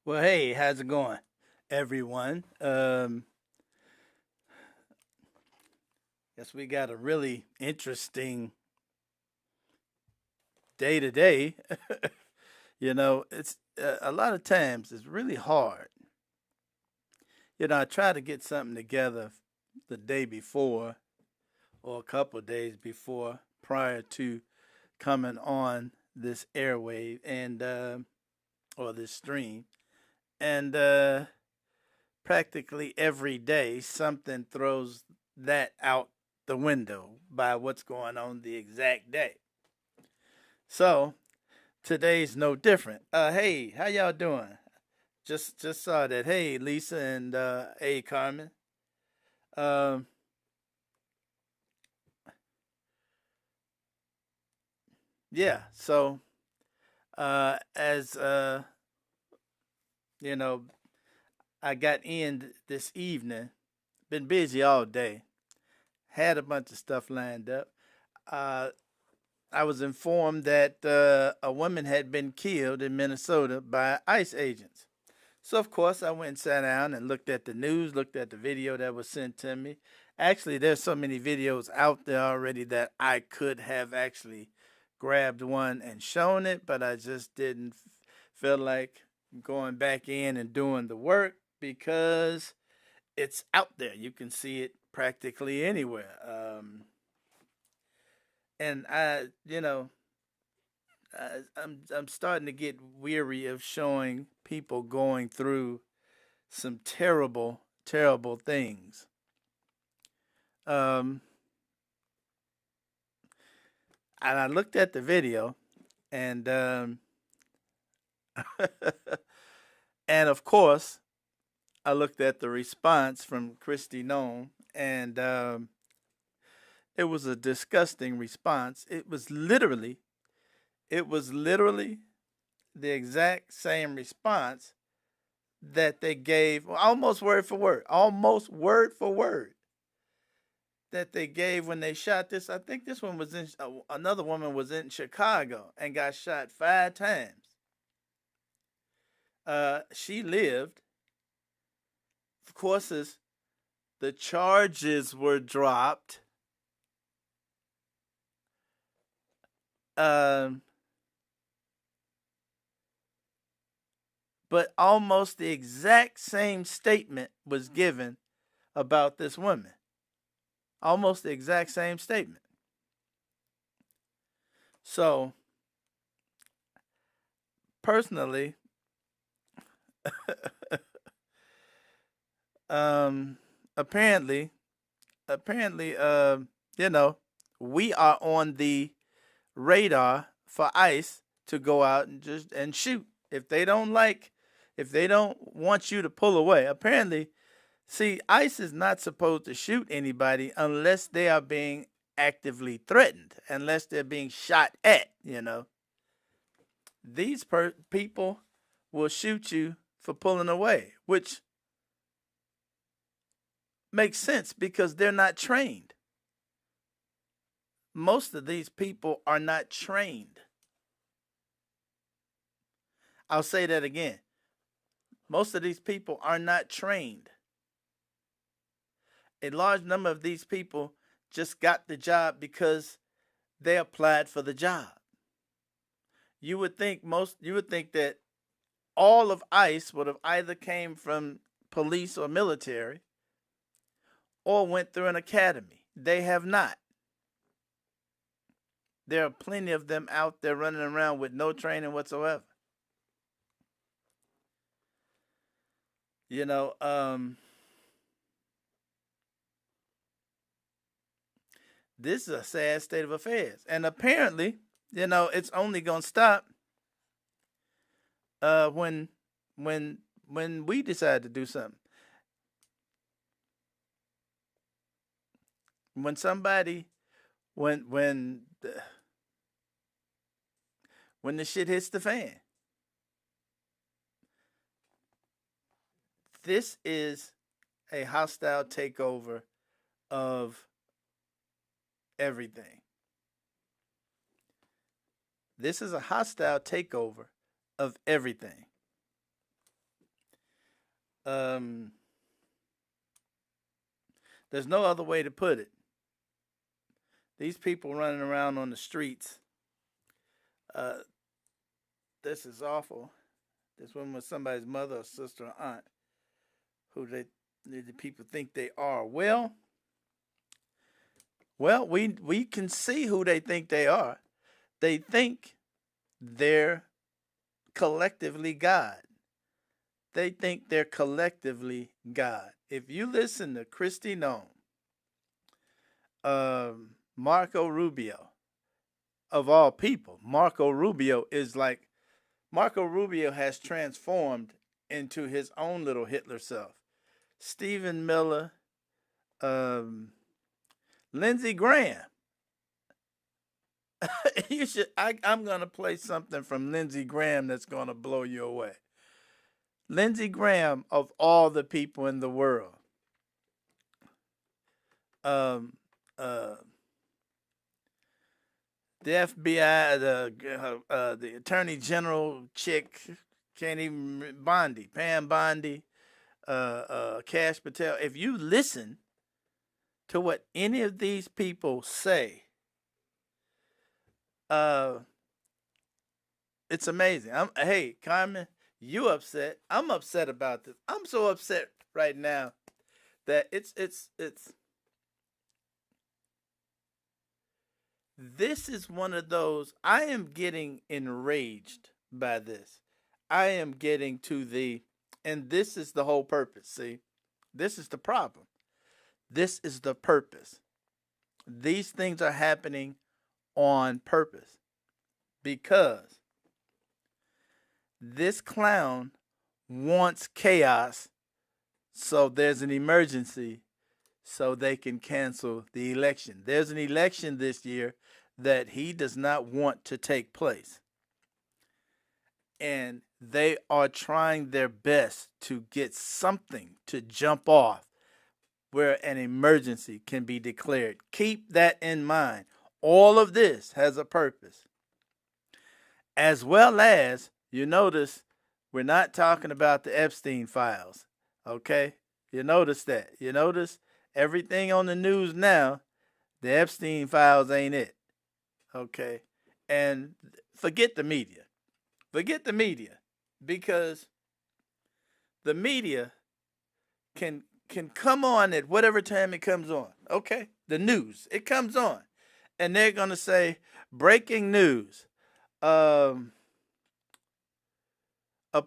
Well, hey, how's it going, everyone? Guess we got a really interesting day today. It's a lot of times it's really hard. I try to get something together the day before or a couple of days before prior to coming on this airwave and or this stream, and practically every day something throws that out the window by what's going on the exact day. So today's no different. Hey, how y'all doing? Just saw that. Hey, Lisa and hey, Carmen. Um, yeah. So as you know, I got in this evening. Been busy all day. Had a bunch of stuff lined up. Uh, I was informed that a woman had been killed in Minnesota by ICE agents. So, of course, I went and sat down and looked at the news, looked at the video that was sent to me. Actually, there's so many videos out there already that I could have actually grabbed one and shown it, but I just didn't feel like going back in and doing the work because it's out there. You can see it practically anywhere. And I'm starting to get weary of showing people going through some terrible, terrible things. Um, and I looked at the video, and and of course, I looked at the response from Christy Nome, and it was a disgusting response. It was literally the exact same response that they gave, well, almost word for word that they gave when they shot this. I think this one was in another woman was in Chicago and got shot 5 times. She lived. Of course, as the charges were dropped. Um, but almost the exact same statement was given about this woman. Almost the exact same statement. So, personally, um, apparently, apparently, you know, we are on the radar for ICE to go out and just and shoot if they don't want you to pull away. Apparently, see, ICE is not supposed to shoot anybody unless they are being actively threatened, unless they're being shot at. These people will shoot you for pulling away, which makes sense because they're not trained. Most of these people are not trained. I'll say that again. Most of these people are not trained. A large number of these people just got the job because they applied for the job. You would think that all of ICE would have either came from police or military or went through an academy. They have not. There are plenty of them out there running around with no training whatsoever. You know, this is a sad state of affairs. And apparently, it's only gonna stop when when we decide to do something. When somebody when when the shit hits the fan. This is a hostile takeover of everything. This is a hostile takeover of everything. Um, there's no other way to put it. These people running around on the streets, uh, this is awful. This one was somebody's mother or sister or aunt who the people think they are. Well, we can see who they think they are. They think they're collectively God. They think they're collectively God. If you listen to Kristi Noem, Marco Rubio, of all people, Marco Rubio has transformed into his own little Hitler self. Stephen Miller, um, Lindsey Graham. You should. I'm gonna play something from Lindsey Graham that's gonna blow you away. Lindsey Graham, of all the people in the world, um, uh, the FBI, the Attorney General chick, can't even Bondi, Pam Bondi, Cash Patel. If you listen to what any of these people say, uh, it's amazing. Hey, Carmen, you upset? I'm upset about this. I'm so upset right now that it's. This is one of those. I am getting enraged by this. I am getting to and this is the whole purpose. See, this is the problem. This is the purpose. These things are happening on purpose because this clown wants chaos, so there's an emergency so they can cancel the election. There's an election this year that he does not want to take place. And they are trying their best to get something to jump off where an emergency can be declared. Keep that in mind. All of this has a purpose. As well as, you notice, we're not talking about the Epstein files. Okay? You notice that. You notice everything on the news now, the Epstein files ain't it. Okay? And forget the media. Forget the media. Because the media can come on at whatever time it comes on. Okay? The news. It comes on. And they're going to say, breaking news. A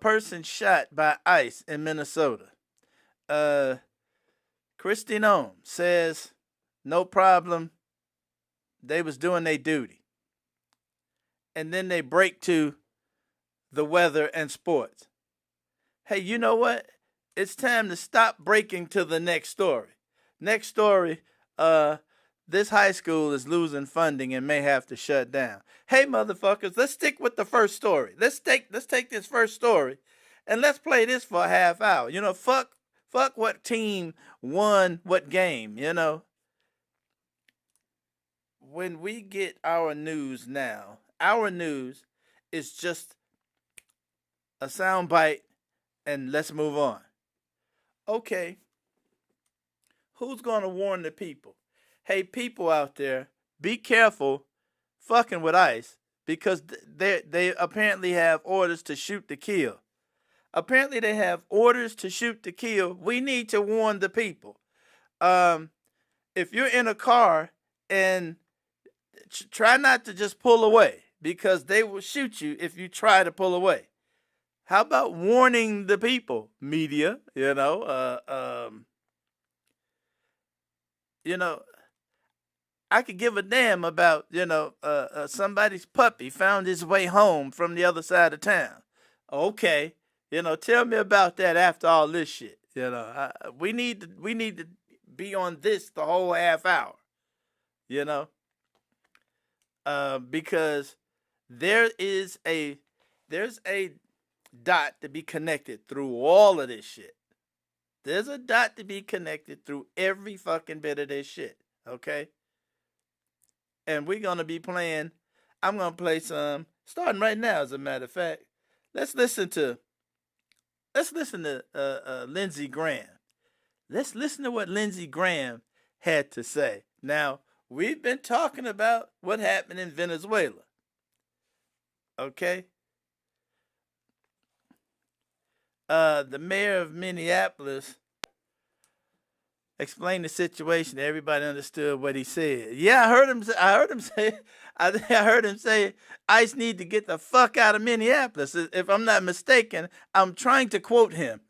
person shot by ICE in Minnesota. Kristi Noem says, no problem. They was doing their duty. And then they break to the weather and sports. Hey, you know what? It's time to stop breaking to the next story. Next story, this high school is losing funding and may have to shut down. Hey, motherfuckers, let's stick with the first story. Let's take this first story and let's play this for a half hour. You know, fuck what team won what game, you know. When we get our news now, our news is just a soundbite and let's move on. Okay, who's going to warn the people? Hey, people out there, be careful fucking with ICE because they apparently have orders to shoot to kill. Apparently they have orders to shoot to kill. We need to warn the people. If you're in a car and try not to just pull away because they will shoot you if you try to pull away. How about warning the people, media? You know, I could give a damn about somebody's puppy found his way home from the other side of town. Okay, tell me about that after all this shit. We need to be on this the whole half hour. Because there's a dot to be connected through all of this shit. There's a dot to be connected through every fucking bit of this shit. Okay? And we're going to be playing. I'm going to play some, starting right now, as a matter of fact. Let's listen to Let's listen to Lindsey Graham. Let's listen to what Lindsey Graham had to say. Now, we've been talking about what happened in Venezuela. Okay? The mayor of Minneapolis explained the situation. Everybody understood what he said. Yeah, I heard him say. I heard him say, ICE need to get the fuck out of Minneapolis. If I'm not mistaken, I'm trying to quote him.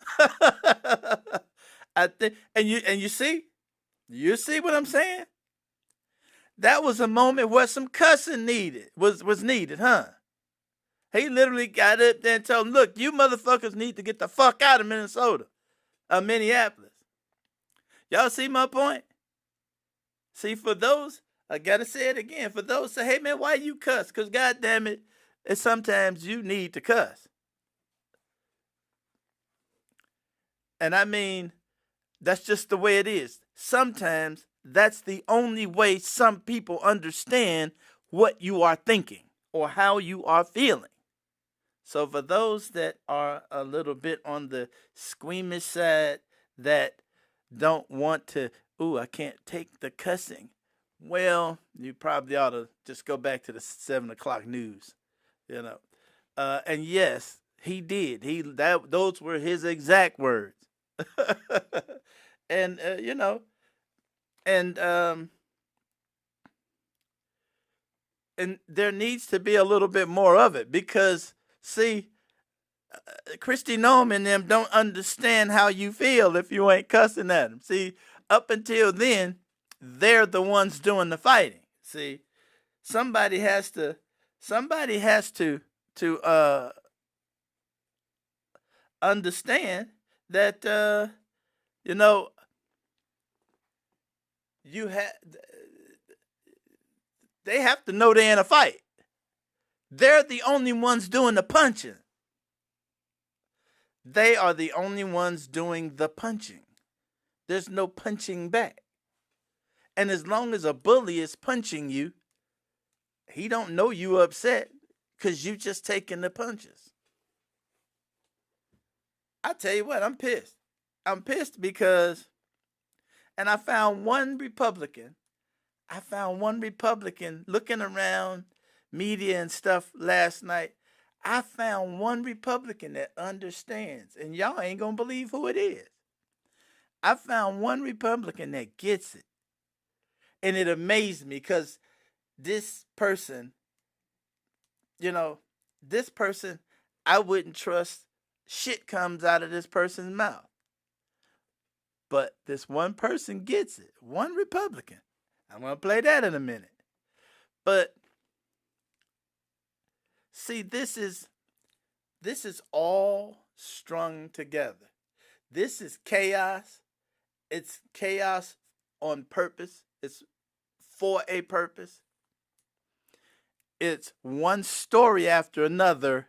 I think, and you see what I'm saying? That was a moment where some cussing was needed, huh? He literally got up there and told them, look, you motherfuckers need to get the fuck out of Minneapolis. Y'all see my point? See, for those, I gotta say it again, for those say, hey man, why you cuss? Because goddamn it, sometimes you need to cuss. And I mean, that's just the way it is. Sometimes that's the only way some people understand what you are thinking or how you are feeling. So for those that are a little bit on the squeamish side, that don't want to, I can't take the cussing. Well, you probably ought to just go back to the 7 o'clock news, And yes, he did. Those were his exact words. And and there needs to be a little bit more of it because, see, Kristi Noem and them don't understand how you feel if you ain't cussing at them. See, up until then, they're the ones doing the fighting. See, somebody has to understand that they have to know they're in a fight. They're the only ones doing the punching. They are the only ones doing the punching. There's no punching back. And as long as a bully is punching you, he don't know you upset because you just taking the punches. I tell you what, I'm pissed. I'm pissed because, and I found one Republican looking around media and stuff last night. I found one Republican that understands, and y'all ain't gonna believe who it is. I found one Republican that gets it. And it amazed me because this person, I wouldn't trust shit comes out of this person's mouth. But this one person gets it. One Republican. I'm going to play that in a minute. But see, this is all strung together. This is chaos. It's chaos on purpose. It's for a purpose. It's one story after another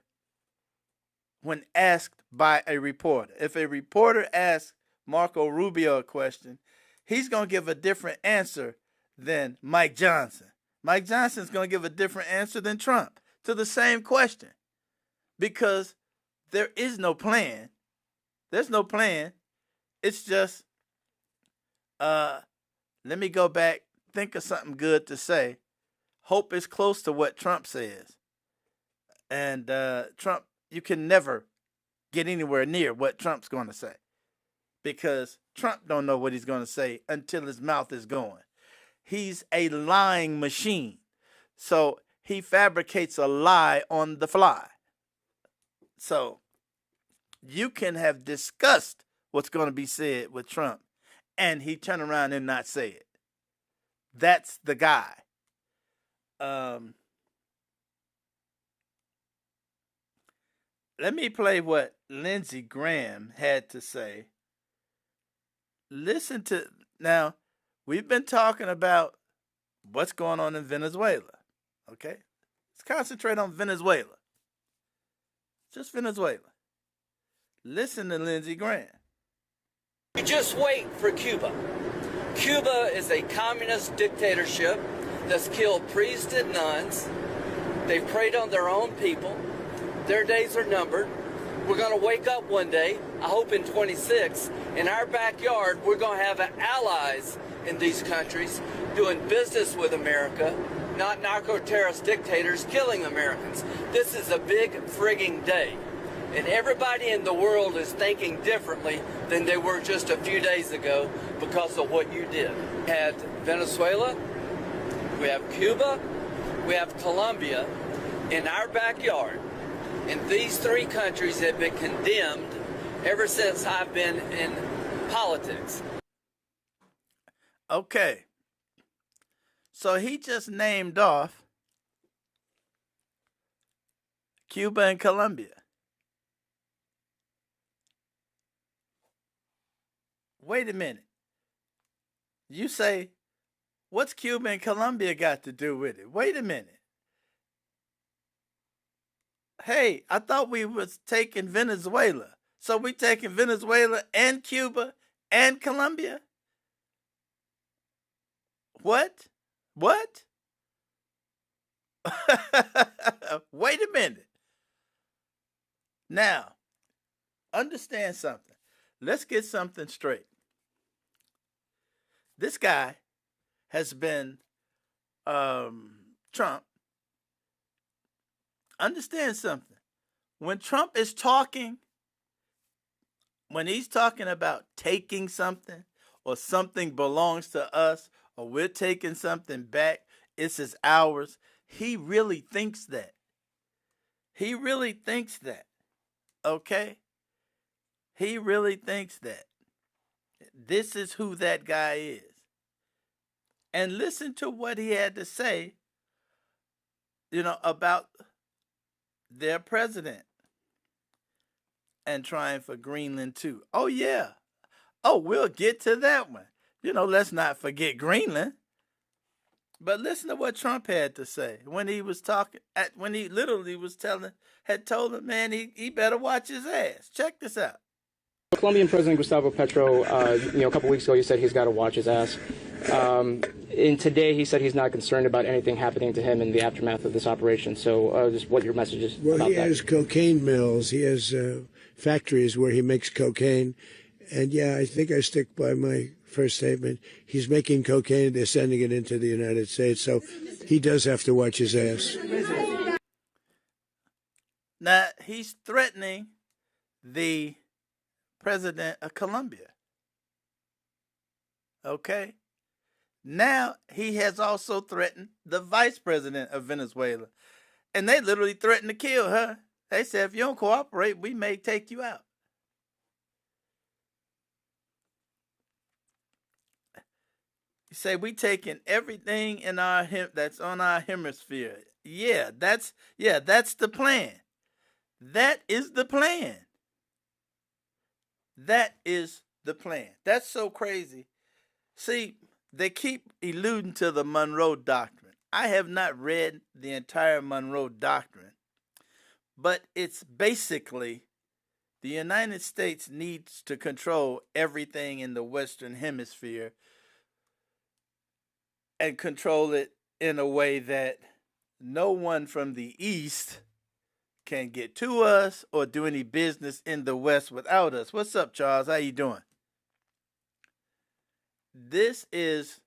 when asked by a reporter. If a reporter asks Marco Rubio a question, he's going to give a different answer than Mike Johnson. Mike Johnson's going to give a different answer than Trump to the same question because there is no plan. There's no plan. It's just, let me go back, think of something good to say. Hope is close to what Trump says. And Trump, you can never get anywhere near what Trump's going to say because Trump don't know what he's going to say until his mouth is going. He's a lying machine. So he fabricates a lie on the fly. So you can have discussed what's going to be said with Trump and he turn around and not say it. That's the guy. Let me play what Lindsey Graham had to say. Listen to, now, we've been talking about what's going on in Venezuela. Okay? Let's concentrate on Venezuela. Just Venezuela. Listen to Lindsey Graham. You just wait for Cuba. Cuba is a communist dictatorship that's killed priests and nuns. They've preyed on their own people. Their days are numbered. We're going to wake up one day, I hope in 26, in our backyard, we're going to have allies in these countries doing business with America, not narco-terrorist dictators killing Americans. This is a big frigging day. And everybody in the world is thinking differently than they were just a few days ago because of what you did. We had Venezuela, we have Cuba, we have Colombia in our backyard. And these three countries have been condemned ever since I've been in politics. Okay. So he just named off Cuba and Colombia. Wait a minute. You say, what's Cuba and Colombia got to do with it? Wait a minute. Hey, I thought we was taking Venezuela. So we taking Venezuela and Cuba and Colombia? What? What? Wait a minute. Now, understand something. Let's get something straight. This guy has been Trump. Understand something. When Trump is talking, when he's talking about taking something or something belongs to us or we're taking something back, it's as ours, he really thinks that. He really thinks that. Okay? He really thinks that. This is who that guy is. And listen to what he had to say, about their president and trying for Greenland too. Oh, yeah. Oh, we'll get to that one. Let's not forget Greenland. But listen to what Trump had to say when he was talking, when he literally had told him, man, he better watch his ass. Check this out. Colombian President Gustavo Petro, a couple weeks ago, he said he's got to watch his ass. And today he said he's not concerned about anything happening to him in the aftermath of this operation. So just what your message is about that. Well, he has cocaine mills. He has factories where he makes cocaine. And, yeah, I think I stick by my first statement. He's making cocaine. They're sending it into the United States. So he does have to watch his ass. Now, he's threatening the president of Colombia. Okay? Now, he has also threatened the vice president of Venezuela. And they literally threatened to kill her. They said, if you don't cooperate, we may take you out. You say, we taking everything in that's on our hemisphere. Yeah, that's the plan. That is the plan. That is the plan. That's so crazy. See, they keep alluding to the Monroe Doctrine. I have not read the entire Monroe Doctrine, but it's basically the United States needs to control everything in the Western Hemisphere and control it in a way that no one from the East can get to us or do any business in the West without us. What's up, Charles? How you doing? This is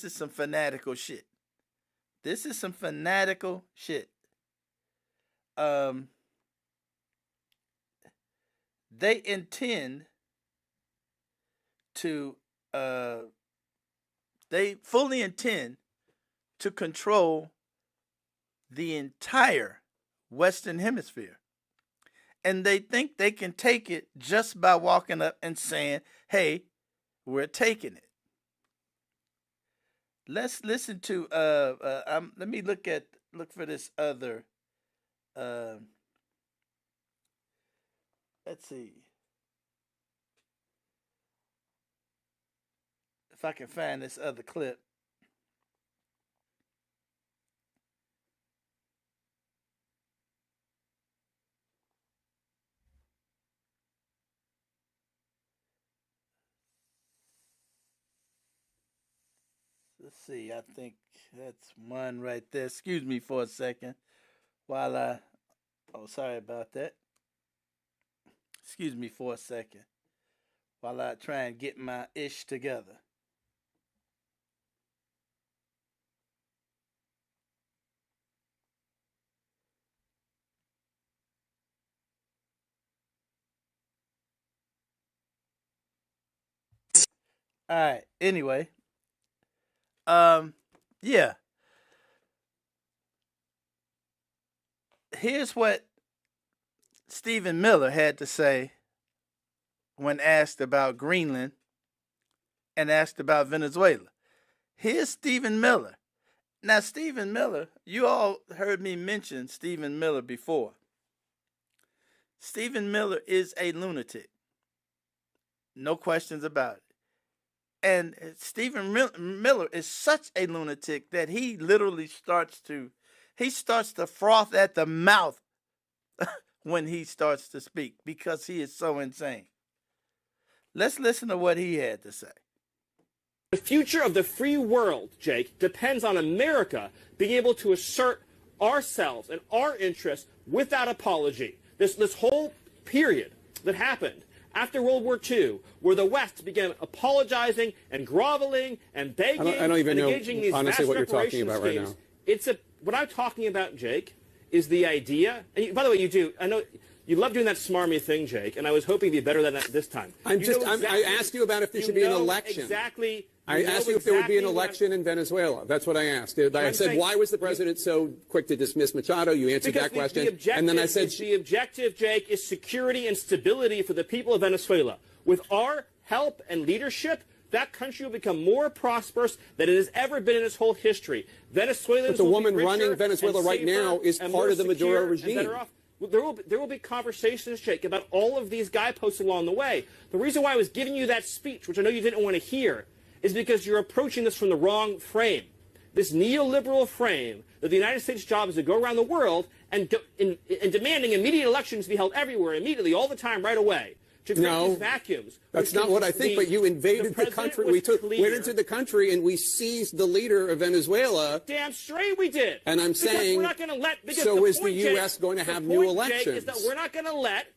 some fanatical shit. This is some fanatical shit. They intend to they fully intend to control the entire Western Hemisphere. And they think they can take it just by walking up and saying, hey, we're taking it. Let's listen to let me look for this other let's see if I can find this other clip. Let's see, I think that's one right there. Excuse me for a second while sorry about that. Excuse me for a second while I try and get my ish together. All right. Anyway, yeah. Here's what Stephen Miller had to say when asked about Greenland and asked about Venezuela. Here's Stephen Miller. Now, Stephen Miller, you all heard me mention Stephen Miller before. Stephen Miller is a lunatic. No questions about it. And Stephen Miller is such a lunatic that he literally starts to froth at the mouth when he starts to speak because he is so insane. Let's listen to what he had to say. The future of the free world, Jake, depends on America being able to assert ourselves and our interests without apology. This whole period that happened after World War II, where the West began apologizing and groveling and begging I don't even and know, engaging these honestly, vast what you're talking reparation about right schemes. now. What I'm talking about, Jake, is the idea. And by the way, you do. I know you love doing that smarmy thing, Jake, and I was hoping to be better than that this time. I asked you about if there should be an election. Exactly. I asked you if there would be an election in Venezuela. That's what I asked. I said, why was the president so quick to dismiss Machado? You answered that question. And then I said, the objective, Jake, is security and stability for the people of Venezuela. With our help and leadership, that country will become more prosperous than it has ever been in its whole history. Venezuelans but the will woman be richer running Venezuela right safer now is and part more of the Maduro secure and regime. better off. There will be conversations, Jake, about all of these guideposts along the way. The reason why I was giving you that speech, which I know you didn't want to hear, is because you're approaching this from the wrong frame. This neoliberal frame that the United States' job is to go around the world and demanding immediate elections be held everywhere, immediately, all the time, right away. To create these vacuums. That's not what I think, but you invaded the country. We went into the country and we seized the leader of Venezuela. Damn straight we did. And I'm saying, we're not going to let. So is the U.S. going to have new elections? Jake, is that we're not going to let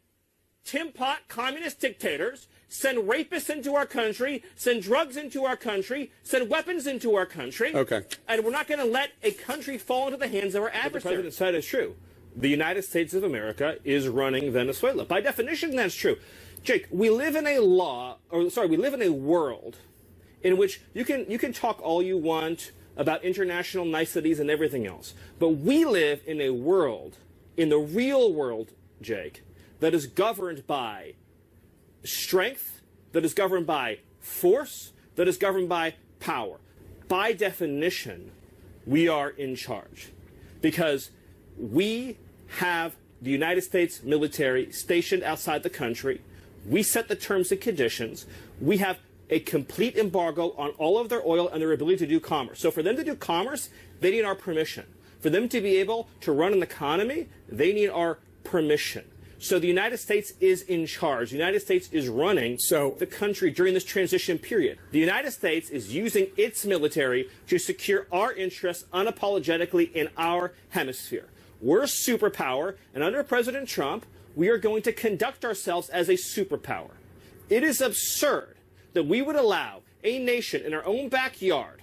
Tin Pot communist dictators send rapists into our country, send drugs into our country, send weapons into our country. Okay. And we're not going to let a country fall into the hands of our adversaries. What the president said is true. The United States of America is running Venezuela. By definition, that's true. Jake, we live in a world in which you can talk all you want about international niceties and everything else. But we live in a world, in the real world, Jake, that is governed by strength, that is governed by force, that is governed by power. By definition, we are in charge because we have the United States military stationed outside the country. We set the terms and conditions. We have a complete embargo on all of their oil and their ability to do commerce. So for them to do commerce, they need our permission. For them to be able to run an economy, they need our permission. So the United States is in charge. The United States is running the country during this transition period. The United States is using its military to secure our interests unapologetically in our hemisphere. We're a superpower, and under President Trump, we are going to conduct ourselves as a superpower. It is absurd that we would allow a nation in our own backyard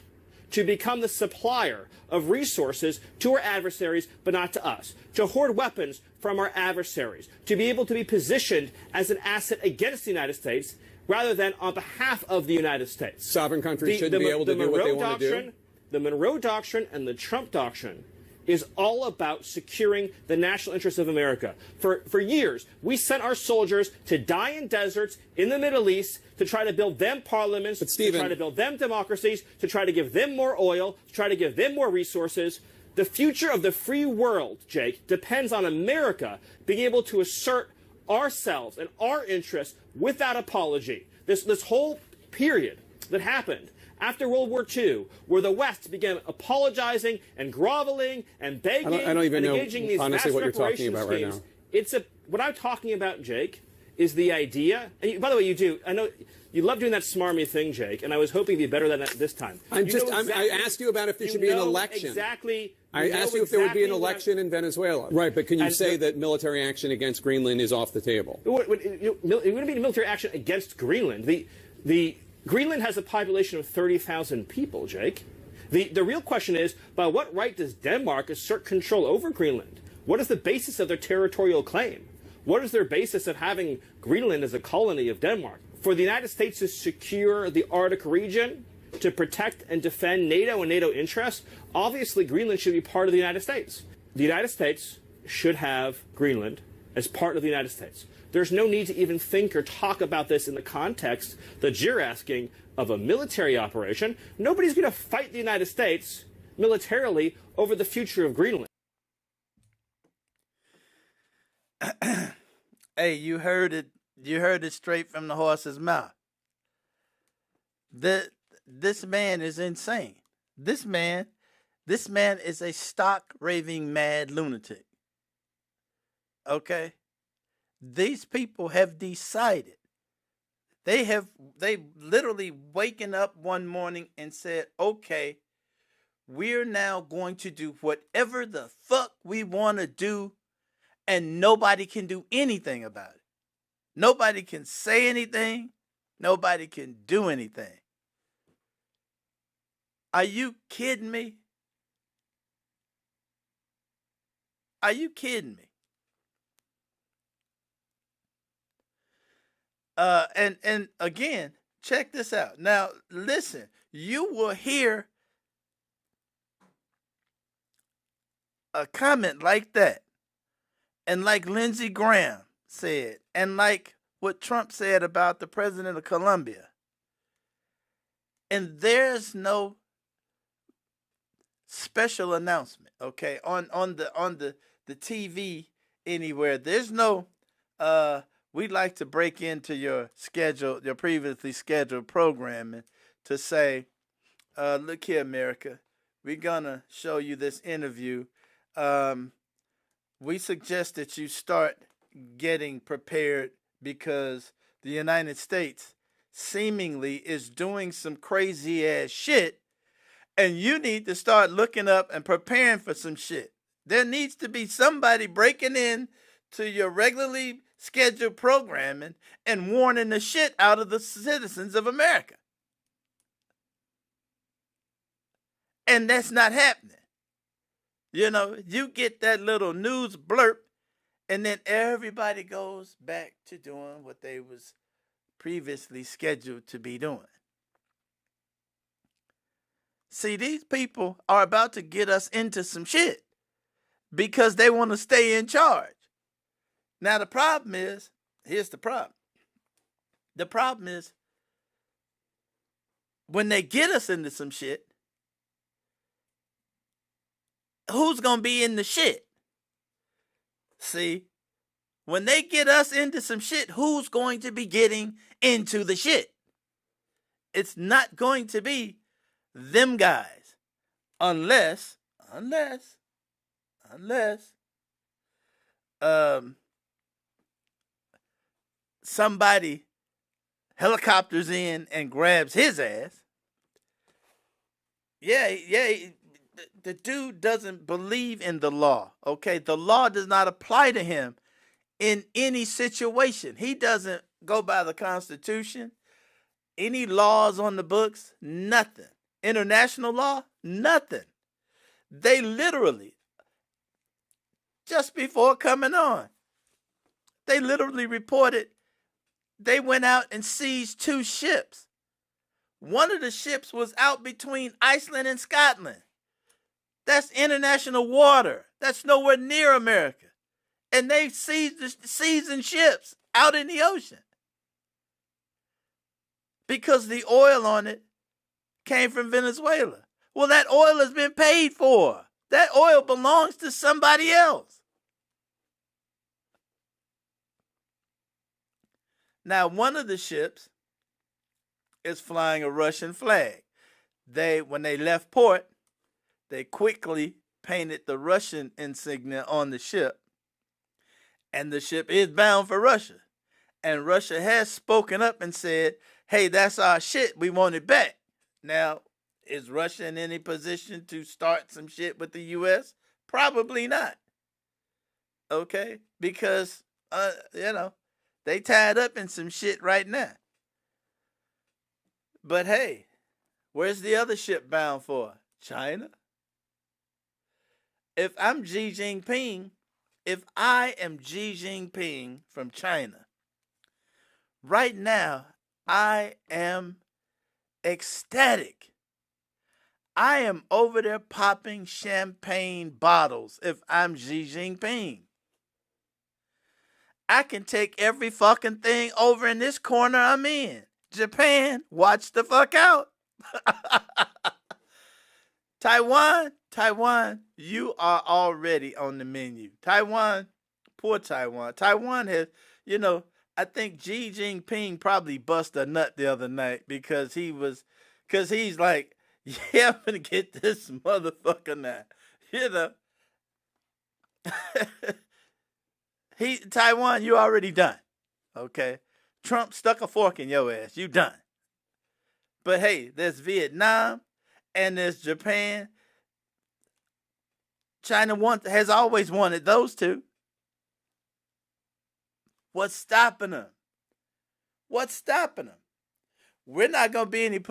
to become the supplier of resources to our adversaries, but not to us, to hoard weapons from our adversaries, to be able to be positioned as an asset against the United States rather than on behalf of the United States. Sovereign countries shouldn't be able to do what they want to do. The Monroe Doctrine and the Trump Doctrine is all about securing the national interests of America. For years, we sent our soldiers to die in deserts in the Middle East to try to build them parliaments, to try to build them democracies, to try to give them more oil, to try to give them more resources. The future of the free world, Jake, depends on America being able to assert ourselves and our interests without apology. This whole period that happened after World War II, where the West began apologizing and groveling and begging I don't even and know, engaging these honestly, vast what you're talking reparation about right schemes. now. What I'm talking about, Jake, is the idea. And by the way, you do. I know you love doing that smarmy thing, Jake, and I was hoping to be better than that this time. I asked you about if there should be an election. Exactly. I asked you if there would be an election in Venezuela. Right, but can you say that military action against Greenland is off the table? It wouldn't be military action against Greenland. The Greenland has a population of 30,000 people, Jake. The real question is, by what right does Denmark assert control over Greenland? What is the basis of their territorial claim? What is their basis of having Greenland as a colony of Denmark? For the United States to secure the Arctic region, to protect and defend NATO and NATO interests, obviously Greenland should be part of the United States. The United States should have Greenland as part of the United States. There's no need to even think or talk about this in the context that you're asking of a military operation. Nobody's going to fight the United States militarily over the future of Greenland. Hey, you heard it. You heard it straight from the horse's mouth. This man is insane. This man is a stock raving mad lunatic. Okay? These people have decided. They literally waken up one morning and said, okay, we're now going to do whatever the fuck we want to do, and nobody can do anything about it. Nobody can say anything. Nobody can do anything. Are you kidding me? Are you kidding me? And again, check this out. Now, listen, you will hear a comment like that, and like Lindsey Graham said, and like what Trump said about the president of Colombia, and there's no special announcement, okay, on the TV anywhere. There's no we'd like to break into your schedule, your previously scheduled programming, to say, look here, America, we're gonna show you this interview. We suggest that you start getting prepared because the United States seemingly is doing some crazy ass shit, and you need to start looking up and preparing for some shit. There needs to be somebody breaking in to your regularly scheduled programming and warning the shit out of the citizens of America. And that's not happening. You know, you get that little news blurb, and then everybody goes back to doing what they was previously scheduled to be doing. See, these people are about to get us into some shit because they want to stay in charge. Now, the problem is, here's the problem. The problem is, when they get us into some shit, who's going to be in the shit? See, when they get us into some shit, who's going to be getting into the shit? It's not going to be them guys. Unless somebody helicopters in and grabs his ass. Yeah, the dude doesn't believe in the law, okay? The law does not apply to him in any situation. He doesn't go by the Constitution. Any laws on the books? Nothing. International law? Nothing. They literally, just before coming on, they literally reported they went out and seized 2 ships. One of the ships was out between Iceland and Scotland. That's international water. That's nowhere near America. And they seizing ships out in the ocean because the oil on it came from Venezuela. Well, that oil has been paid for. That oil belongs to somebody else. Now, one of the ships is flying a Russian flag. When they left port, they quickly painted the Russian insignia on the ship, and the ship is bound for Russia. And Russia has spoken up and said, hey, that's our shit. We want it back. Now, is Russia in any position to start some shit with the U.S.? Probably not. Okay? Because, they tied up in some shit right now. But hey, where's the other ship bound for? China? If I'm Xi Jinping, if I am Xi Jinping from China, right now, I am ecstatic. I am over there popping champagne bottles if I'm Xi Jinping. I can take every fucking thing over in this corner I'm in. Japan, watch the fuck out. Taiwan, you are already on the menu. Taiwan, poor Taiwan. Taiwan has, I think Xi Jinping probably busted a nut the other night because he's like, yeah, I'm gonna get this motherfucker now. Taiwan, you already done. Okay? Trump stuck a fork in your ass. You done. But hey, there's Vietnam and there's Japan. China has always wanted those two. What's stopping them? What's stopping them? We're not going to be in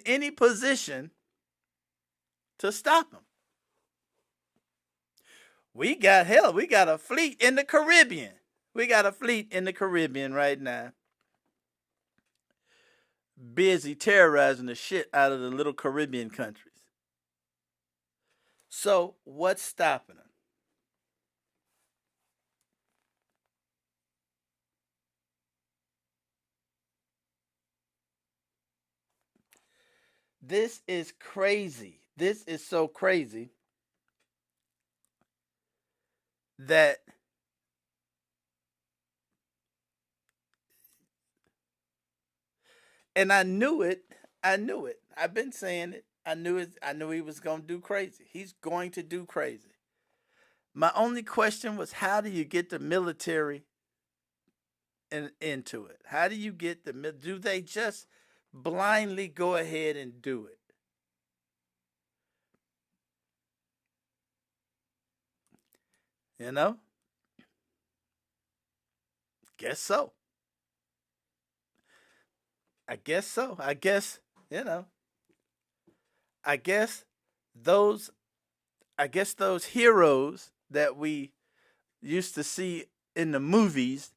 any position to stop them. We got a fleet in the Caribbean. We got a fleet in the Caribbean right now. Busy terrorizing the shit out of the little Caribbean countries. So, what's stopping them? This is crazy. This is so crazy that and I knew it. I've been saying it. I knew he was going to do crazy. He's going to do crazy. My only question was, how do you get the military into it? How do you get do they just blindly go ahead and do it? Guess so. I guess so. I guess those heroes that we used to see in the movies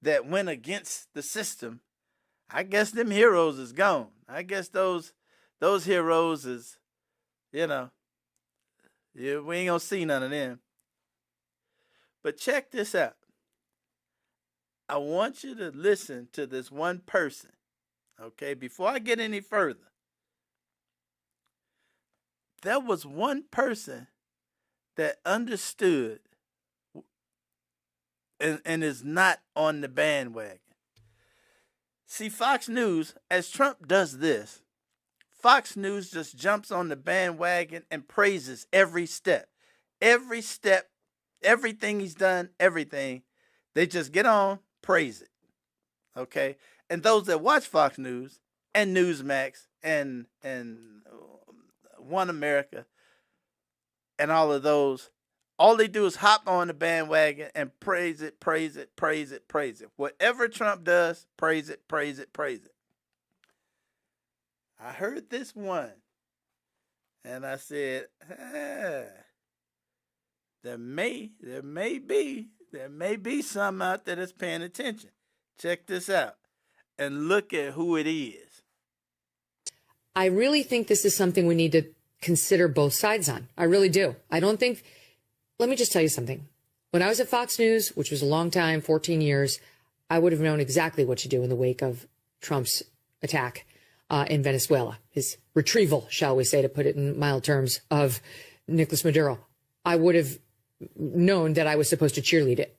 that went against the system, I guess them heroes is gone. I guess those heroes is, we ain't gonna see none of them. But check this out. I want you to listen to this one person, okay? Before I get any further, there was one person that understood and is not on the bandwagon. See, Fox News, as Trump does this, Fox News just jumps on the bandwagon and praises every step. Every step, everything he's done, everything. They just get on, praise it. Okay? And those that watch Fox News and Newsmax and One America and all of those, all they do is hop on the bandwagon and praise it, praise it, praise it, praise it. Whatever Trump does, praise it, praise it, praise it. I heard this one and I said, there may be some out there that's paying attention. Check this out and look at who it is. I really think this is something we need to consider both sides on. I really do. Let me just tell you something. When I was at Fox News, which was a long time, 14 years, I would have known exactly what to do in the wake of Trump's attack in Venezuela, his retrieval, shall we say, to put it in mild terms, of Nicolas Maduro. I would have known that I was supposed to cheerlead it.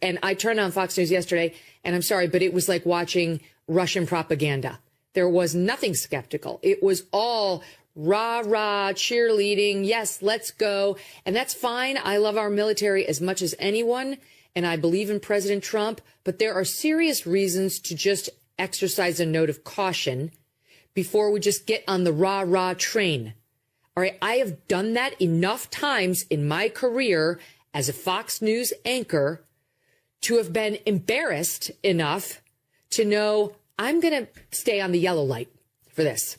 And I turned on Fox News yesterday, and I'm sorry, but it was like watching Russian propaganda. There was nothing skeptical. It was all rah-rah, cheerleading. Yes, let's go. And that's fine. I love our military as much as anyone. and I believe in President Trump, but there are serious reasons to just exercise a note of caution before we just get on the rah-rah train. All right, I have done that enough times in my career as a Fox News anchor to have been embarrassed enough to know I'm going to stay on the yellow light for this.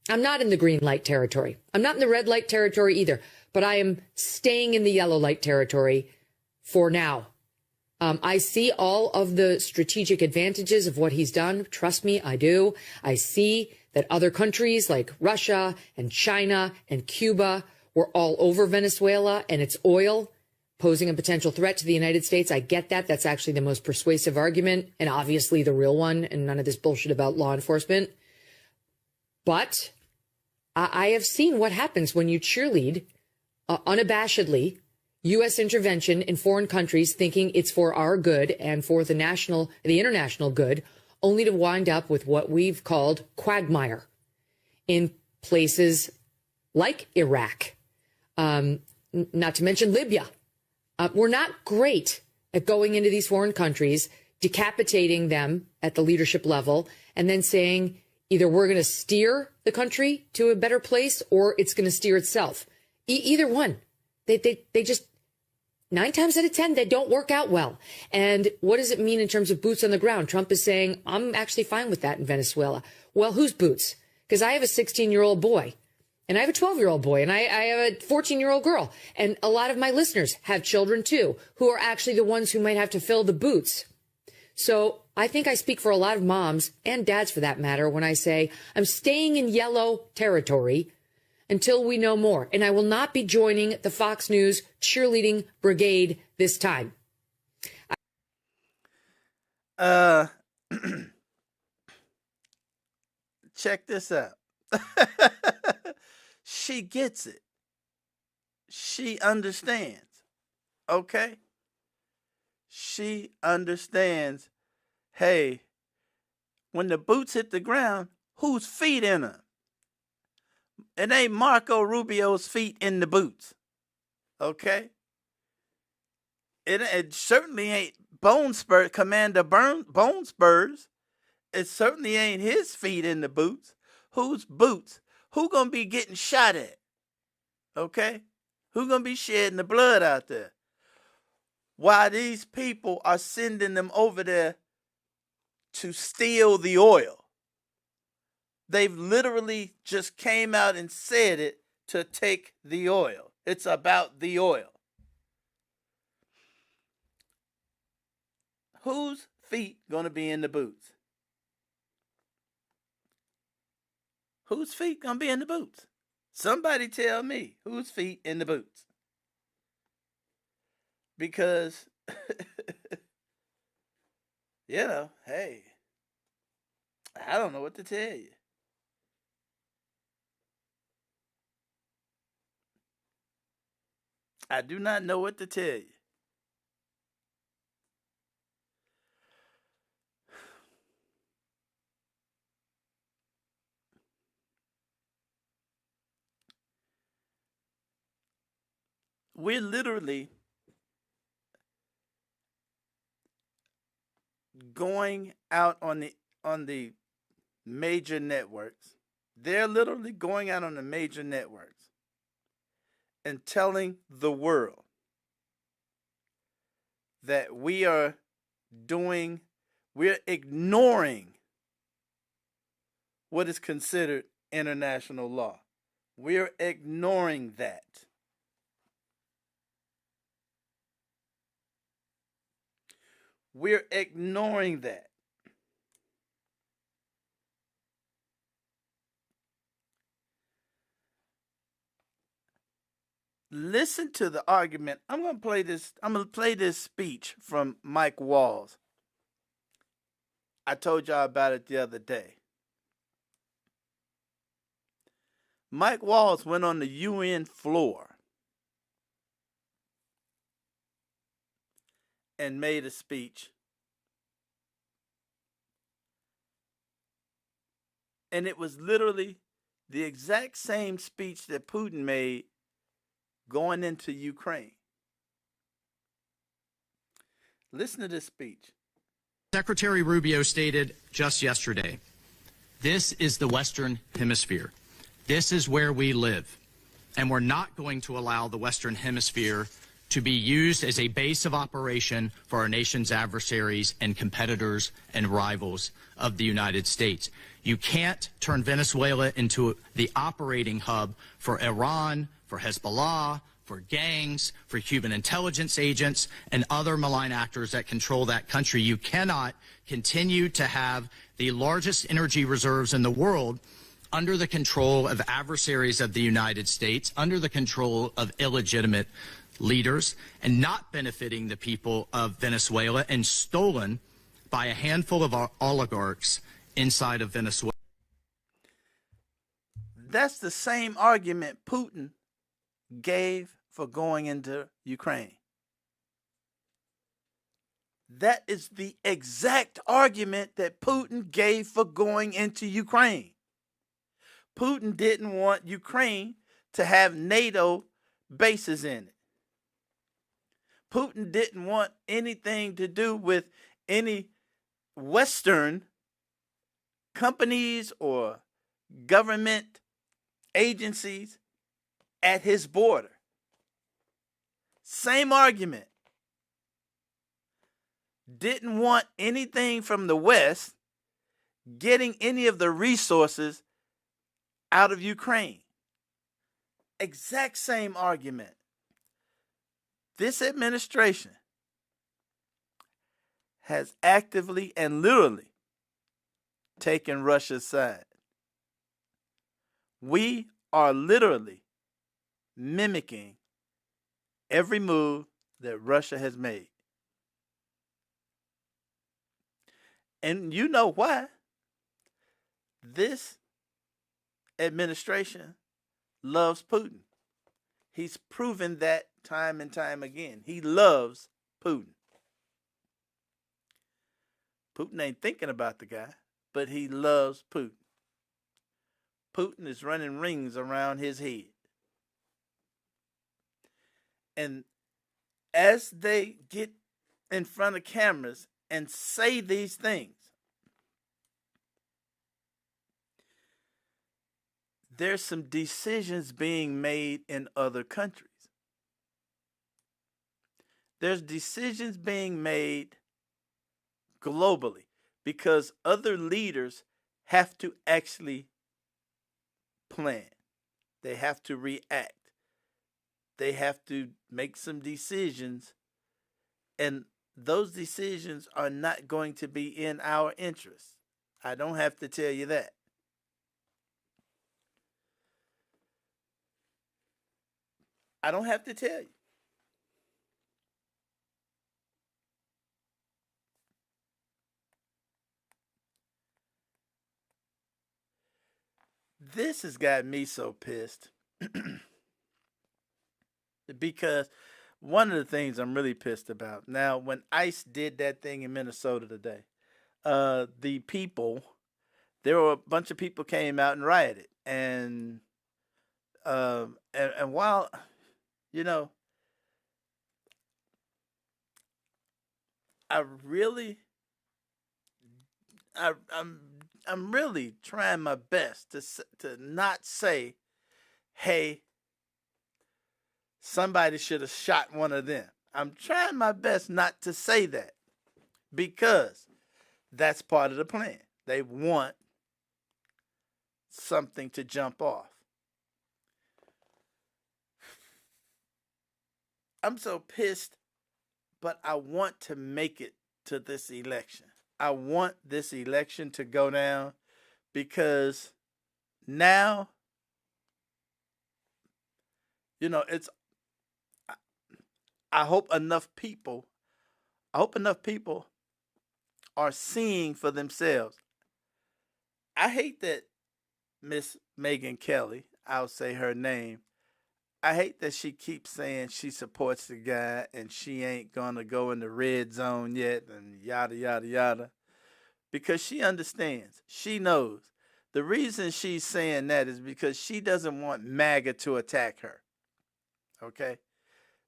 I'm not in the green light territory. I'm not in the red light territory either, but I am staying in the yellow light territory for now. I see all of the strategic advantages of what he's done. Trust me, I do. I see that other countries like Russia and China and Cuba were all over Venezuela and its oil, posing a potential threat to the United States. I get that. That's actually the most persuasive argument and obviously the real one, and none of this bullshit about law enforcement. But I have seen what happens when you cheerlead unabashedly U.S. intervention in foreign countries, thinking it's for our good and for the international good, only to wind up with what we've called quagmire in places like Iraq, not to mention Libya. We're not great at going into these foreign countries, decapitating them at the leadership level, and then saying either we're going to steer the country to a better place or it's going to steer itself. Either one. They just, 9 times out of 10, they don't work out well. And what does it mean in terms of boots on the ground? Trump is saying, I'm actually fine with that in Venezuela. Well, whose boots? Because I have a 16-year-old boy. And I have a 12-year-old boy, and I have a 14-year-old girl. And a lot of my listeners have children, too, who are actually the ones who might have to fill the boots. So I think I speak for a lot of moms and dads, for that matter, when I say I'm staying in yellow territory until we know more. And I will not be joining the Fox News cheerleading brigade this time. Check this out. She gets it. She understands. Okay? She understands, hey, when the boots hit the ground, whose feet in them? It ain't Marco Rubio's feet in the boots. Okay? It certainly ain't Commander Bone Spurs. It certainly ain't his feet in the boots. Whose boots? Who gonna be getting shot at? Okay? Who gonna be shedding the blood out there? Why these people are sending them over there to steal the oil. They've literally just came out and said it to take the oil. It's about the oil. Whose feet gonna be in the boots? Whose feet gonna be in the boots? Somebody tell me whose feet in the boots. Because, hey, I don't know what to tell you. I do not know what to tell you. We're literally going out on the major networks. They're literally going out on the major networks and telling the world that we're ignoring what is considered international law. We're ignoring that. We're ignoring that. Listen to the argument. I'm going to play this speech from Mike Walls. I told y'all about it the other day. Mike Walls went on the UN floor and made a speech. And it was literally the exact same speech that Putin made going into Ukraine. Listen to this speech. Secretary Rubio stated just yesterday, this is the Western Hemisphere. This is where we live. And we're not going to allow the Western Hemisphere to be used as a base of operation for our nation's adversaries and competitors and rivals of the United States. You can't turn Venezuela into the operating hub for Iran, for Hezbollah, for gangs, for Cuban intelligence agents, and other malign actors that control that country. You cannot continue to have the largest energy reserves in the world under the control of adversaries of the United States, under the control of illegitimate leaders, and not benefiting the people of Venezuela, and stolen by a handful of oligarchs inside of Venezuela. That's the same argument Putin gave for going into Ukraine. That is the exact argument that Putin gave for going into Ukraine. Putin didn't want Ukraine to have NATO bases in it. Putin didn't want anything to do with any Western companies or government agencies at his border. Same argument. Didn't want anything from the West getting any of the resources out of Ukraine. Exact same argument. This administration has actively and literally taken Russia's side. We are literally mimicking every move that Russia has made. And you know why? This administration loves Putin. He's proven that time and time again. He loves Putin. Putin ain't thinking about the guy, but he loves Putin. Putin is running rings around his head. And as they get in front of cameras and say these things, there's some decisions being made in other countries. There's decisions being made globally because other leaders have to actually plan. They have to react. They have to make some decisions, and those decisions are not going to be in our interest. I don't have to tell you that. I don't have to tell you. This has got me so pissed because one of the things I'm really pissed about now, when ICE did that thing in Minnesota today, the people, there were a bunch of people came out and rioted, and while, you know, I'm really trying my best to not say, hey, somebody should have shot one of them. I'm trying my best not to say that because that's part of the plan. They want something to jump off. I'm so pissed, but I want to make it to this election. I want this election to go down because now, you know, I hope enough people are seeing for themselves. I hate that Miss Megyn Kelly, I'll say her name, I hate that she keeps saying she supports the guy and she ain't going to go in the red zone yet and yada, yada, yada. Because she understands. She knows. The reason she's saying that is because she doesn't want MAGA to attack her. Okay?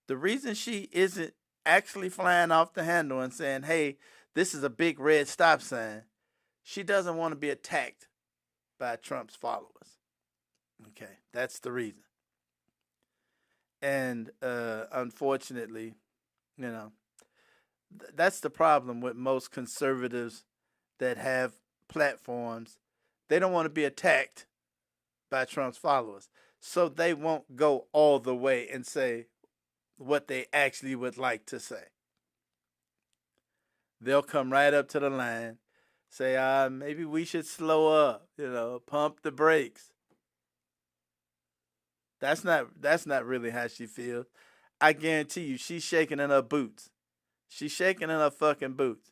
The reason she isn't actually flying off the handle and saying, hey, this is a big red stop sign. She doesn't want to be attacked by Trump's followers. Okay, that's the reason. And unfortunately, you know, that's the problem with most conservatives that have platforms. They don't want to be attacked by Trump's followers. So they won't go all the way and say what they actually would like to say. They'll come right up to the line, say, maybe we should slow up, pump the brakes. That's not really how she feels. I guarantee you, she's shaking in her boots. She's shaking in her fucking boots.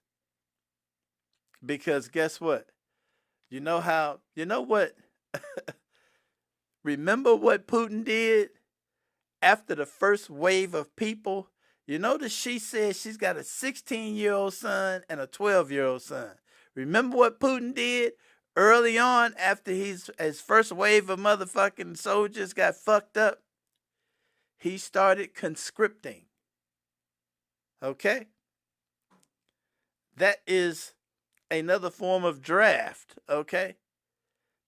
Because guess what? You know what? Remember what Putin did after the first wave of people? You notice she said she's got a 16-year-old son and a 12-year-old son. Remember what Putin did early on after his first wave of motherfucking soldiers got fucked up? He started conscripting. Okay? That is another form of draft, okay?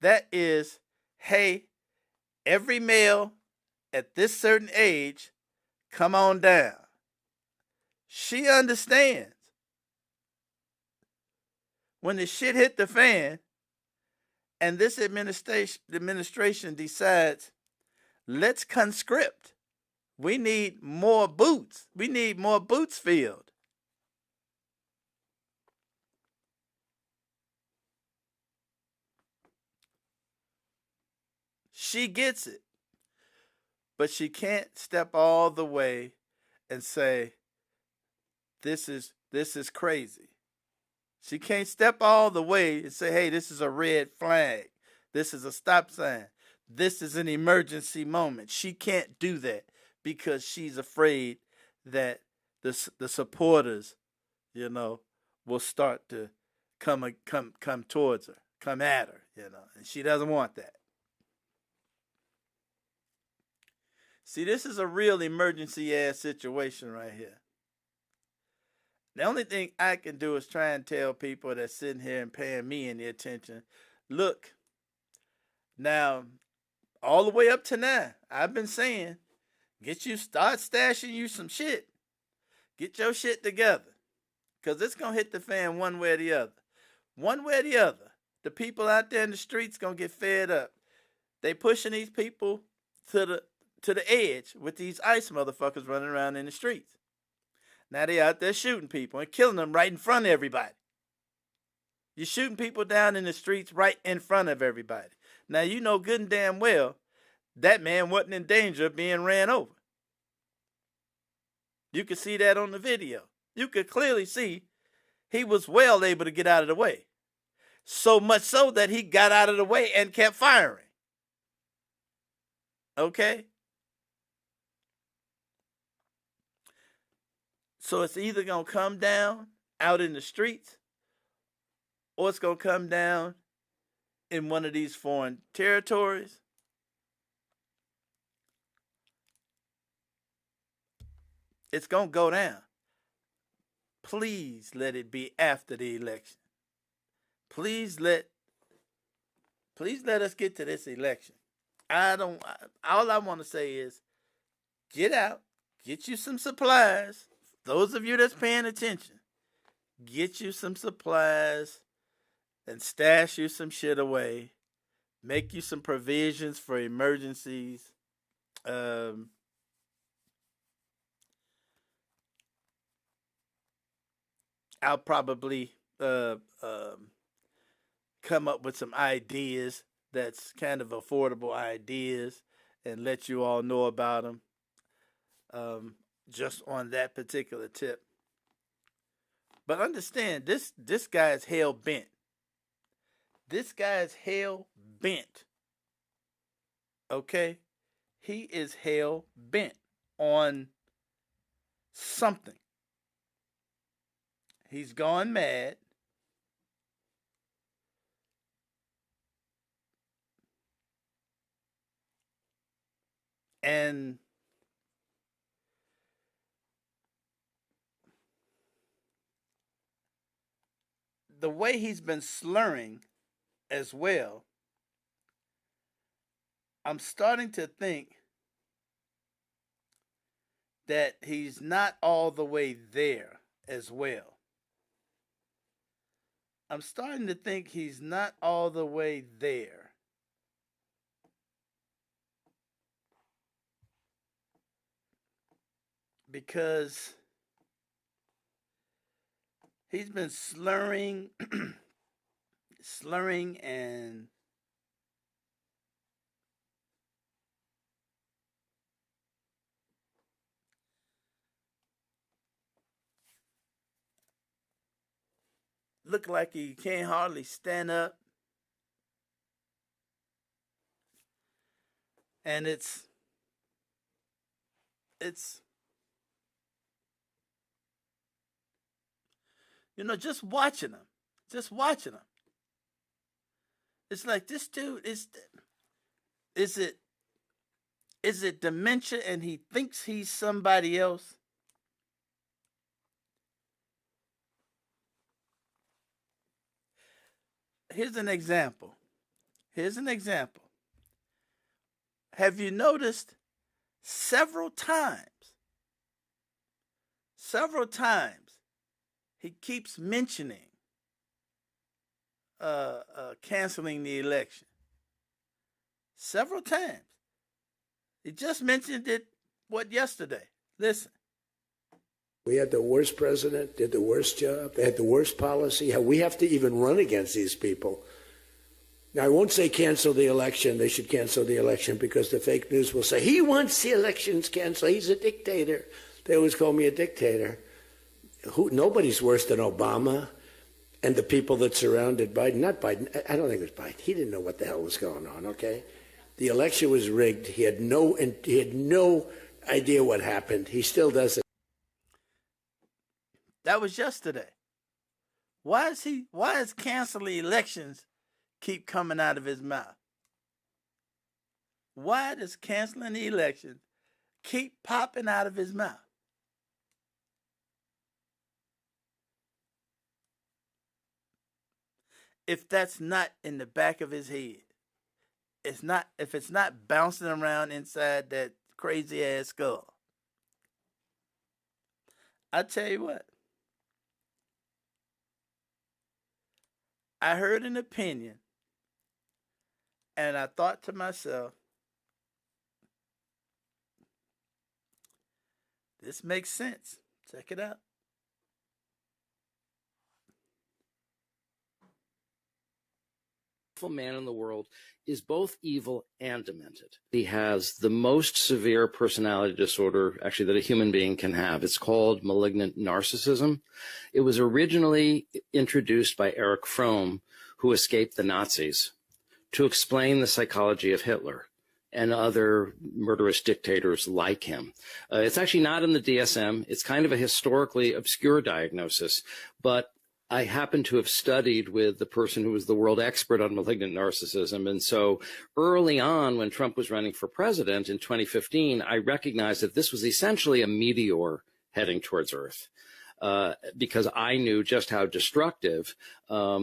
That is, hey, every male at this certain age, come on down. She understands. When the shit hit the fan, and this administration decides, let's conscript. We need more boots. We need more boots filled. She gets it. But she can't step all the way and say, this is crazy. She can't step all the way and say, hey, this is a red flag. This is a stop sign. This is an emergency moment. She can't do that because she's afraid that the supporters, will start to come towards her, come at her, and she doesn't want that. See, this is a real emergency ass situation right here. The only thing I can do is try and tell people that's sitting here and paying me any attention, look, now, all the way up to now, I've been saying, start stashing you some shit. Get your shit together. Because it's going to hit the fan one way or the other. One way or the other. The people out there in the streets going to get fed up. They pushing these people to the edge with these ICE motherfuckers running around in the streets. Now they out there shooting people and killing them right in front of everybody. You're shooting people down in the streets right in front of everybody. Now you know good and damn well that man wasn't in danger of being ran over. You could see that on the video. You could clearly see he was well able to get out of the way. So much so that he got out of the way and kept firing. Okay? So it's either going to come down out in the streets or it's going to come down in one of these foreign territories. It's going to go down. Please let it be after the election. Please let us get to this election. All I want to say is get out, get you some supplies. Those of you that's paying attention, get you some supplies and stash you some shit away. Make you some provisions for emergencies. I'll probably come up with some ideas that's kind of affordable ideas and let you all know about them. Just on that particular tip. But understand, this guy is hell bent. This guy is hell bent. Okay? He is hell bent on something. He's gone mad. And the way he's been slurring as well, I'm starting to think that he's not all the way there as well. I'm starting to think he's not all the way there. Because he's been slurring, slurring and look like he can't hardly stand up. And it's you know, just watching him. It's like this dude is it dementia and he thinks he's somebody else? Here's an example. Have you noticed several times he keeps mentioning canceling the election? Several times. He just mentioned it, yesterday? Listen. We had the worst president, did the worst job, they had the worst policy. We have to even run against these people. Now, I won't say cancel the election. They should cancel the election because the fake news will say, he wants the elections canceled. He's a dictator. They always call me a dictator. Nobody's worse than Obama and the people that surrounded Biden. Not Biden. I don't think it was Biden. He didn't know what the hell was going on, okay? The election was rigged. He had no idea what happened. He still doesn't. That was yesterday. Why is canceling elections keep coming out of his mouth? Why does canceling the election keep popping out of his mouth? If that's not in the back of his head, if it's not bouncing around inside that crazy ass skull. I tell you what. I heard an opinion and I thought to myself, this makes sense. Check it out. Man in the world is both evil and demented. He has the most severe personality disorder, actually, that a human being can have. It's called malignant narcissism. It was originally introduced by Erich Fromm, who escaped the Nazis, to explain the psychology of Hitler and other murderous dictators like him. It's actually not in the DSM. It's kind of a historically obscure diagnosis, but I happen to have studied with the person who was the world expert on malignant narcissism. And so early on, when Trump was running for president in 2015, I recognized that this was essentially a meteor heading towards Earth. Because I knew just how destructive a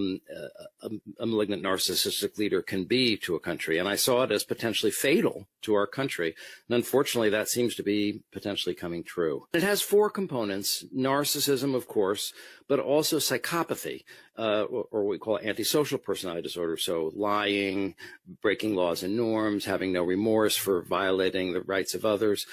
malignant narcissistic leader can be to a country. And I saw it as potentially fatal to our country. And unfortunately, that seems to be potentially coming true. It has four components: narcissism, of course, but also psychopathy, or what we call antisocial personality disorder. So lying, breaking laws and norms, having no remorse for violating the rights of others.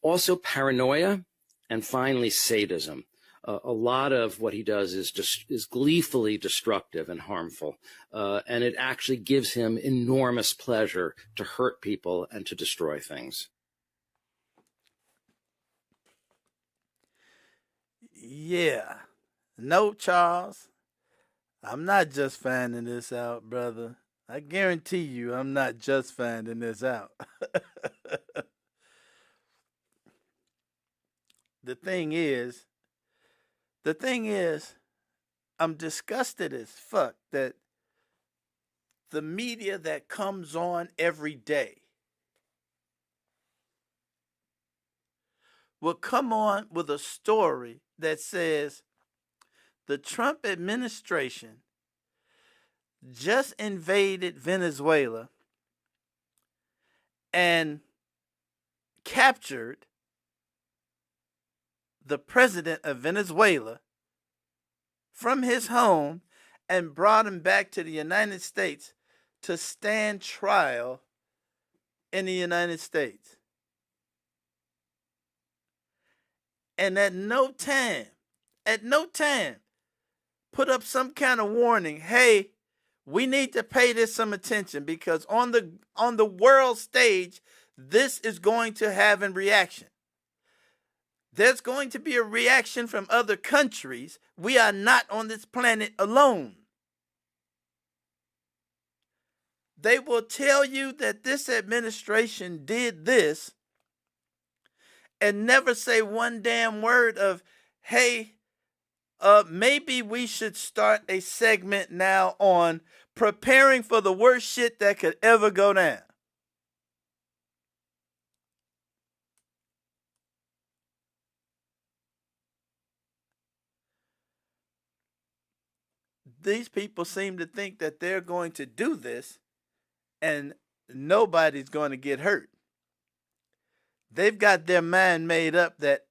Also paranoia, and finally sadism. A lot of what he does is gleefully destructive and harmful, and it actually gives him enormous pleasure to hurt people and to destroy things. Yeah. No, Charles, I'm not just finding this out, brother. I guarantee you I'm not just finding this out. The thing is, I'm disgusted as fuck that the media that comes on every day will come on with a story that says the Trump administration just invaded Venezuela and captured the president of Venezuela from his home and brought him back to the United States to stand trial in the United States. And at no time, put up some kind of warning. Hey, we need to pay this some attention, because on the world stage, this is going to have a reaction. There's going to be a reaction from other countries. We are not on this planet alone. They will tell you that this administration did this and never say one damn word of, hey, maybe we should start a segment now on preparing for the worst shit that could ever go down. These people seem to think that they're going to do this and nobody's going to get hurt. They've got their mind made up that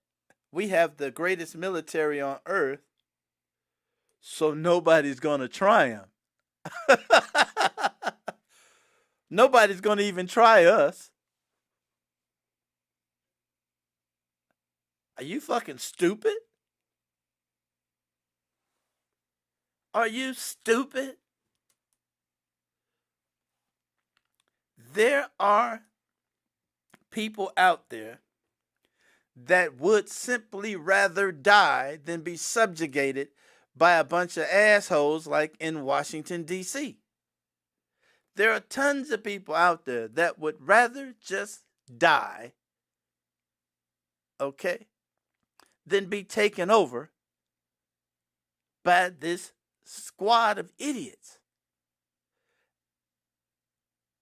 we have the greatest military on earth, so nobody's going to try them. Nobody's going to even try us. Are you fucking stupid? Are you stupid? There are people out there that would simply rather die than be subjugated by a bunch of assholes like in Washington, D.C. There are tons of people out there that would rather just die, okay, than be taken over by this squad of idiots.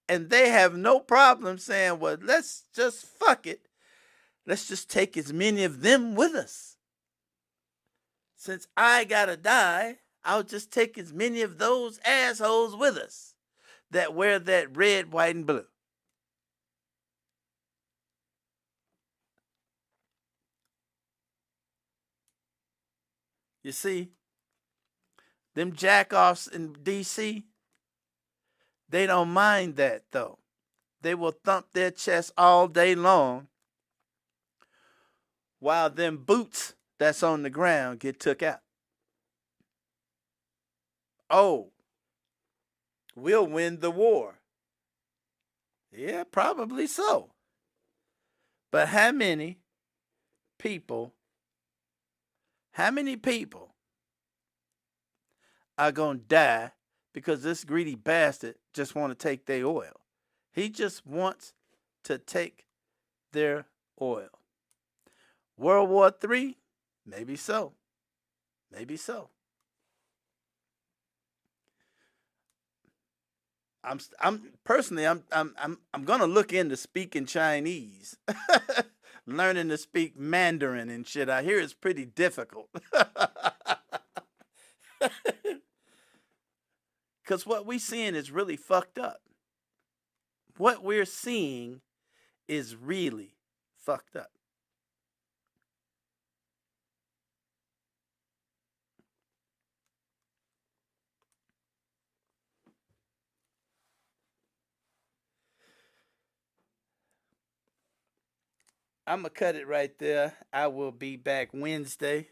And they have no problem saying, well, let's just fuck it. Let's just take as many of them with us. Since I gotta die, I'll just take as many of those assholes with us that wear that red, white, and blue. You see, them jackoffs in D.C., they don't mind that, though. They will thump their chest all day long while them boots that's on the ground get took out. Oh, we'll win the war. Yeah, probably so. But how many people are going to die because this greedy bastard just want to take their oil? He just wants to take their oil. World War III? Maybe so. Maybe so. I'm personally gonna look into speaking Chinese, learning to speak Mandarin and shit. I hear it's pretty difficult. Because what we're seeing is really fucked up. What we're seeing is really fucked up. I'm going to cut it right there. I will be back Wednesday.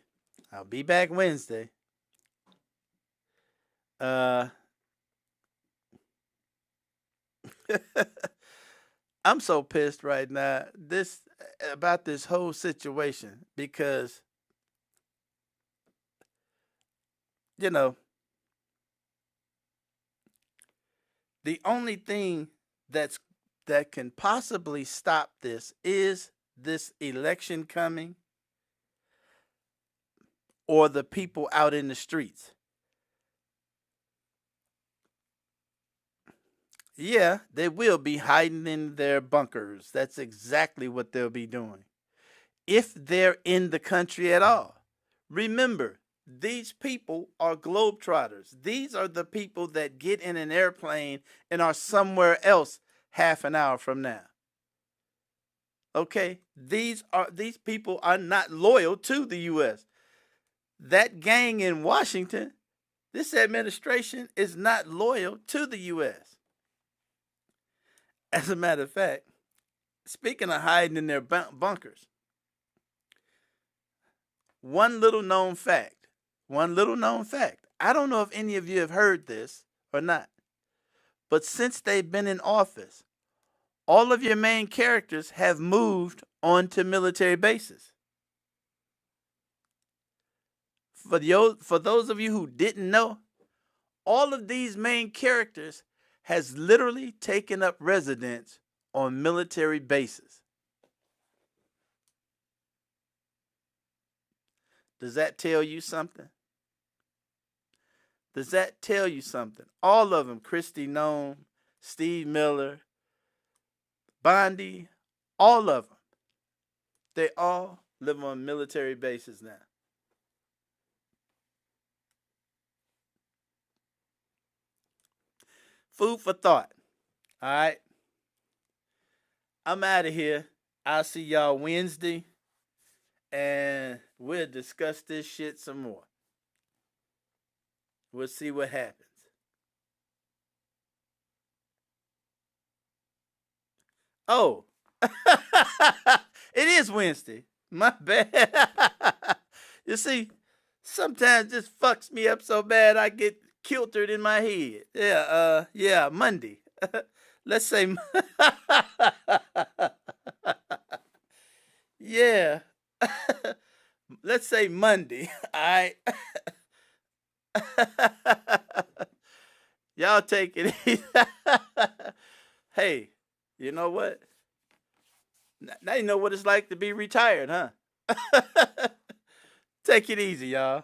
I'm so pissed right now about this whole situation because, you know, the only thing that can possibly stop this is this election coming or the people out in the streets. Yeah, they will be hiding in their bunkers. That's exactly what they'll be doing. If they're in the country at all. Remember, These people are globetrotters. These are the people that get in an airplane and are somewhere else half an hour from now. Okay? These people are not loyal to the U.S. That gang in Washington, this administration is not loyal to the U.S. As a matter of fact, speaking of hiding in their bunkers, one little known fact. I don't know if any of you have heard this or not, but since they've been in office, all of your main characters have moved onto military bases. For those of you who didn't know, all of these main characters has literally taken up residence on military bases. Does that tell you something? Does that tell you something? All of them, Kristi Noem, Steve Miller, Bondi, all of them, they all live on military bases now. Food for thought. All right. I'm out of here. I'll see y'all Wednesday, and we'll discuss this shit some more. We'll see what happens. Oh, it is Wednesday. My bad. You see, sometimes this fucks me up so bad I get kiltered in my head. Yeah, Monday. Let's say, yeah. Let's say Monday. All right. Y'all take it easy. Hey, you know what? Now you know what it's like to be retired, huh? Take it easy, y'all.